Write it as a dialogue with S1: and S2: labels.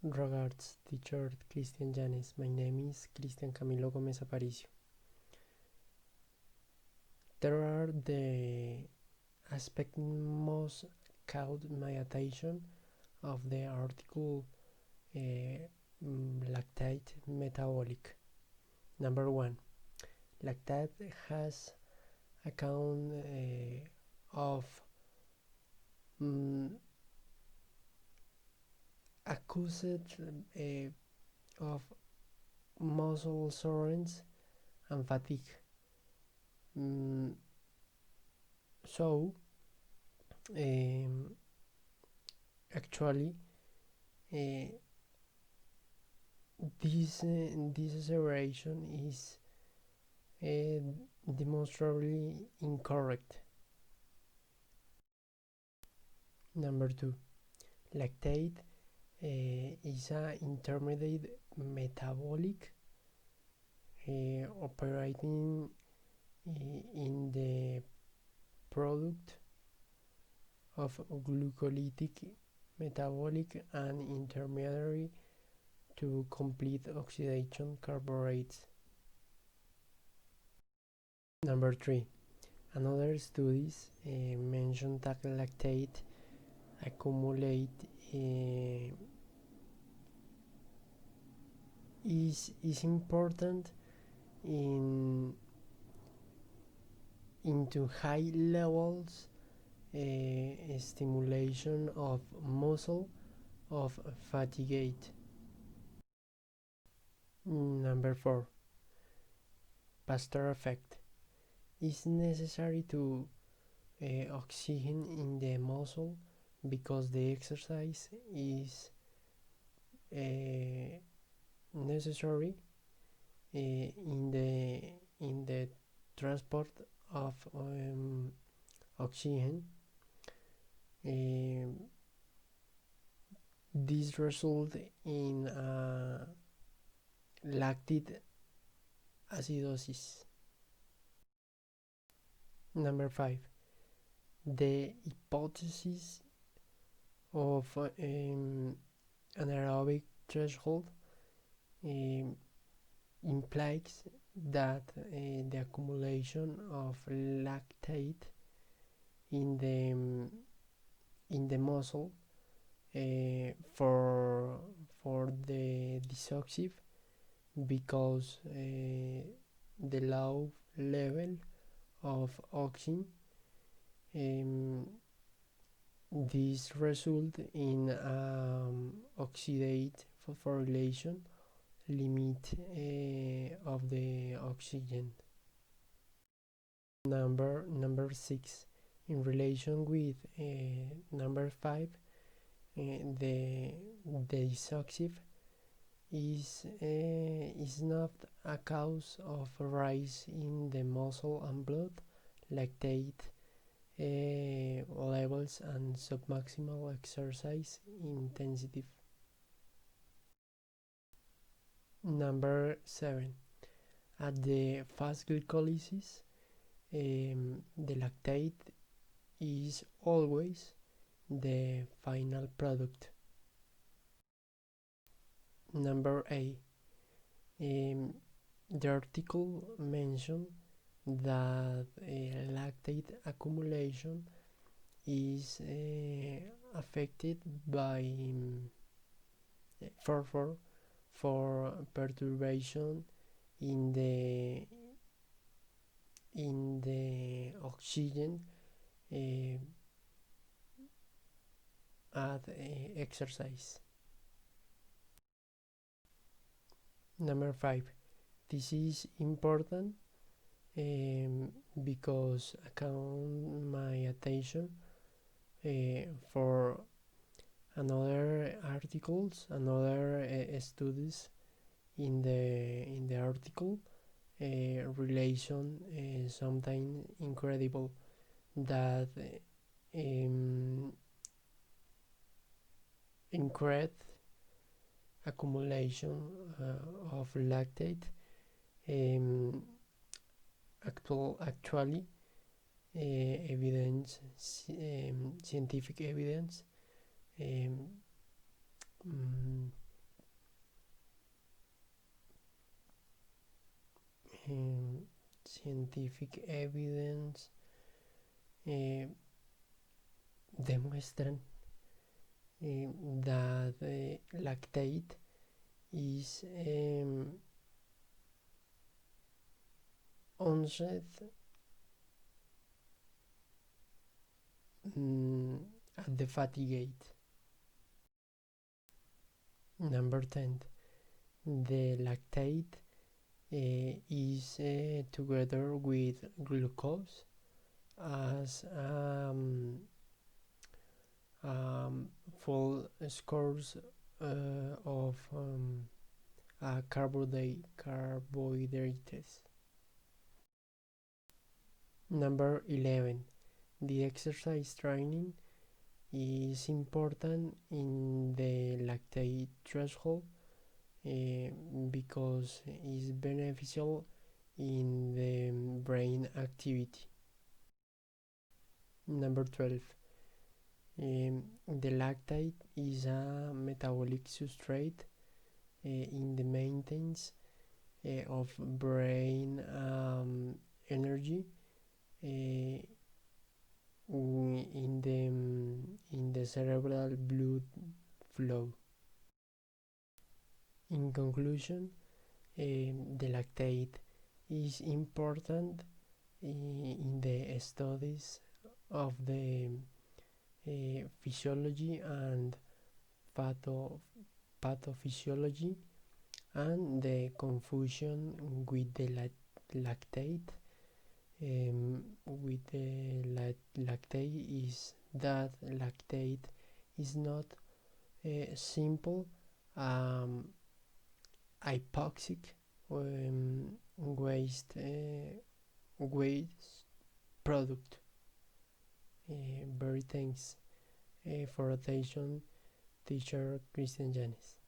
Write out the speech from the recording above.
S1: Regards, teacher Cristian Llanes. My name is Cristian Camilo Gómez Aparicio. There are the aspects most caught my attention of the article lactate metabolic. Number one, lactate has account of accused of muscle soreness and fatigue. So actually this assertion is demonstrably incorrect. Number two, lactate is an intermediate metabolic operating in the product of glucolytic metabolic and intermediary to complete oxidation carbohydrates. Number three, another studies mention that lactate accumulate is important into high levels stimulation of muscle of fatigue. Number four, Pasteur effect is necessary to oxygen in the muscle because the exercise is necessary in the transport of oxygen. This result in lactic acidosis. Number five, the hypothesis of anaerobic threshold implies that the accumulation of lactate in the muscle for the destructive because the low level of oxygen this result in oxidate phosphorylation limit of the oxygen. Number six, in relation with number five, the destructive is not a cause of rise in the muscle and blood lactate levels and submaximal exercise intensity. Number seven, at the fast glycolysis, the lactate is always the final product. Number 8, the article mentioned that lactate accumulation is affected by for perturbation in the oxygen at exercise. Number 5, this is important because account my attention for another articles, another studies in the article relation something incredible that increased accumulation of lactate actually evidence scientific evidence um, scientific evidence uh, demuestran that lactate is onset at the fatty gate. Number 10. The lactate is together with glucose as full scores of carbohydrates. Number 11. The exercise training is important in the lactate threshold because it's beneficial in the brain activity. Number 12. The lactate is a metabolic substrate in the maintenance of brain energy in the cerebral blood flow. In conclusion, the lactate is important in the studies of the physiology and pathophysiology, and the confusion with the lactate with the lactate is that lactate is not a simple hypoxic waste product. Very thanks for attention, teacher Christian Janis.